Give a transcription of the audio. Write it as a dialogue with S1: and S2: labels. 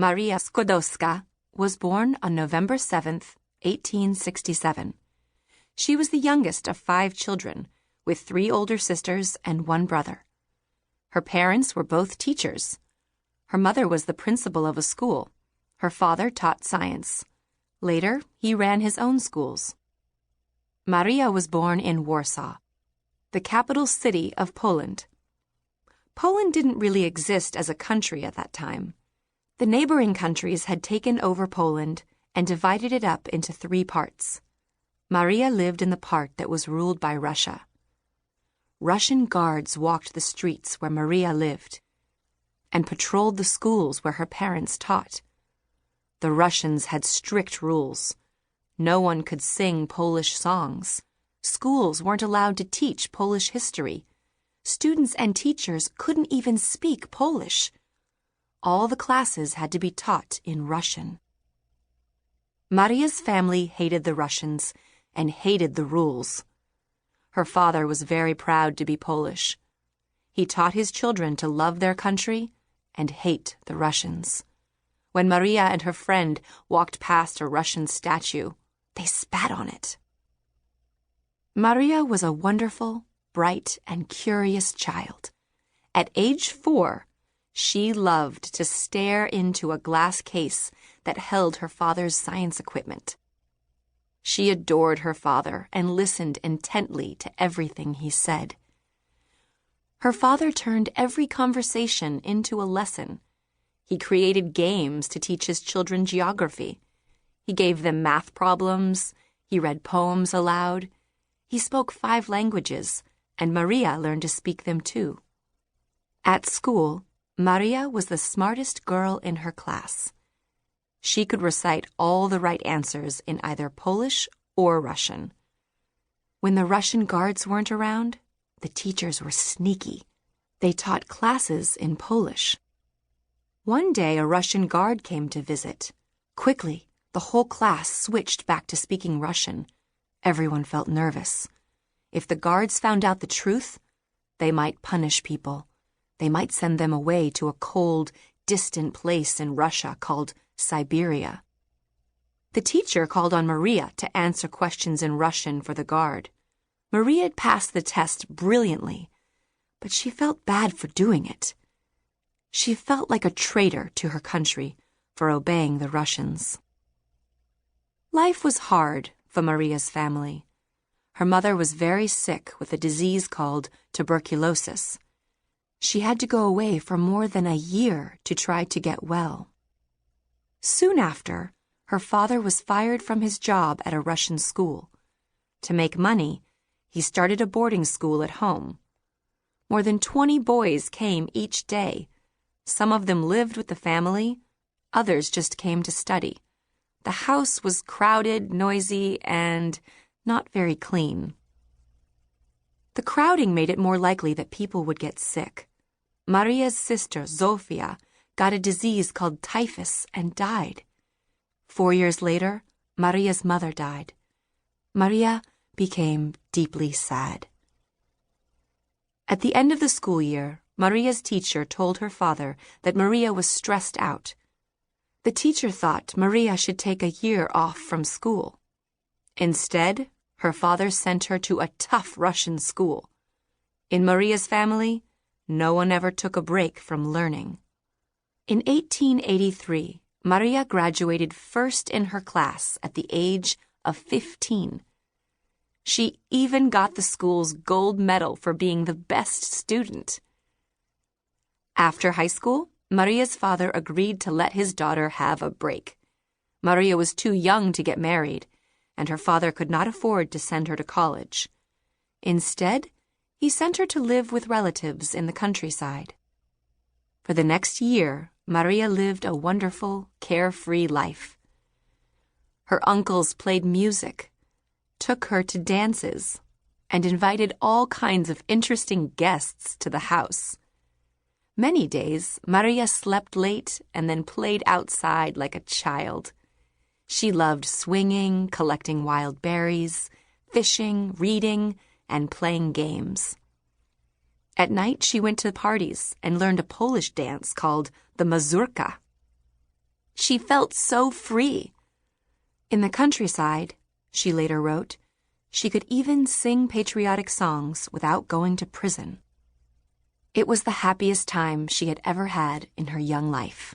S1: Maria Skłodowska was born on November 7th, 1867. She was the youngest of 5 children, with 3 older sisters and 1 brother. Her parents were both teachers. Her mother was the principal of a school. Her father taught science. Later, he ran his own schools. Maria was born in Warsaw, the capital city of Poland. Poland didn't really exist as a country at that time. The neighboring countries had taken over Poland and divided it up into 3 parts. Maria lived in the part that was ruled by Russia. Russian guards walked the streets where Maria lived and patrolled the schools where her parents taught. The Russians had strict rules. No one could sing Polish songs. Schools weren't allowed to teach Polish history. Students and teachers couldn't even speak Polish. All the classes had to be taught in Russian. Maria's family hated the Russians and hated the rules. Her father was very proud to be Polish. He taught his children to love their country and hate the Russians. When Maria and her friend walked past a Russian statue, they spat on it. Maria was a wonderful, bright, and curious child. At age 4, she loved to stare into a glass case that held her father's science equipment. She adored her father and listened intently to everything he said. Her father turned every conversation into a lesson. He created games to teach his children geography. He gave them math problems. He read poems aloud. He spoke 5 languages, and Maria learned to speak them too. At school, Maria was the smartest girl in her class. She could recite all the right answers in either Polish or Russian. When the Russian guards weren't around, the teachers were sneaky. They taught classes in Polish. One day, a Russian guard came to visit. Quickly, the whole class switched back to speaking Russian. Everyone felt nervous. If the guards found out the truth, they might punish people. They might send them away to a cold, distant place in Russia called Siberia. The teacher called on Maria to answer questions in Russian for the guard. Maria had passed the test brilliantly, but she felt bad for doing it. She felt like a traitor to her country for obeying the Russians. Life was hard for Maria's family. Her mother was very sick with a disease called tuberculosis. She had to go away for more than a year to try to get well. Soon after, her father was fired from his job at a Russian school. To make money, he started a boarding school at home. More than 20 boys came each day. Some of them lived with the family, others just came to study. The house was crowded, noisy, and not very clean. The crowding made it more likely that people would get sick. Maria's sister, Zofia, got a disease called typhus and died. 4 years later, Maria's mother died. Maria became deeply sad. At the end of the school year, Maria's teacher told her father that Maria was stressed out. The teacher thought Maria should take a year off from school. Instead, her father sent her to a tough Russian school. In Maria's family, no one ever took a break from learning. In 1883, Maria graduated first in her class at the age of 15. She even got the school's gold medal for being the best student. After high school, Maria's father agreed to let his daughter have a break. Maria was too young to get married, and her father could not afford to send her to college. Instead, he sent her to live with relatives in the countryside. For the next year, Maria lived a wonderful, carefree life. Her uncles played music, took her to dances, and invited all kinds of interesting guests to the house. Many days, Maria slept late and then played outside like a child. She loved swinging, collecting wild berries, fishing, reading, and playing games. At night, she went to parties and learned a Polish dance called the mazurka. She felt so free. In the countryside, she later wrote, she could even sing patriotic songs without going to prison. It was the happiest time she had ever had in her young life.